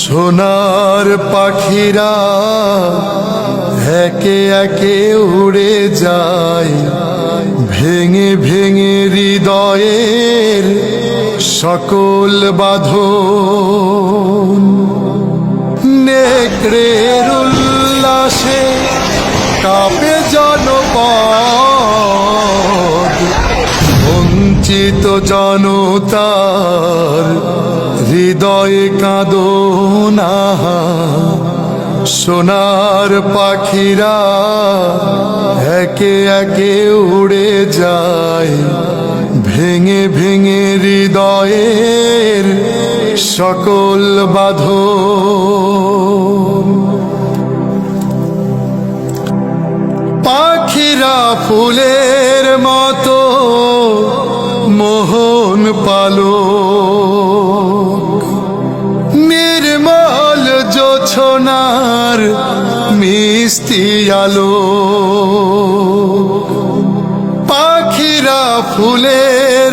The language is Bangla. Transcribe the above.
সোনার পাখিরা একে একে উড়ে যায়, ভেঙে ভেঙে হৃদয়ের সকল বাঁধন। নেকড়ের উল্লাসে কাঁপে জনপদ, বঞ্চিত জনতার হৃদয়ে কাঁদনা। সোনার পাখিরা একে একে উড়ে যায়, ভেঙে ভেঙে হৃদয়ের সকল বাঁধন। পাখিরা ফুলের মতো মোহন পালক, নির্মল জোছনার মিষ্টি আলো। পাখিরা ফুলের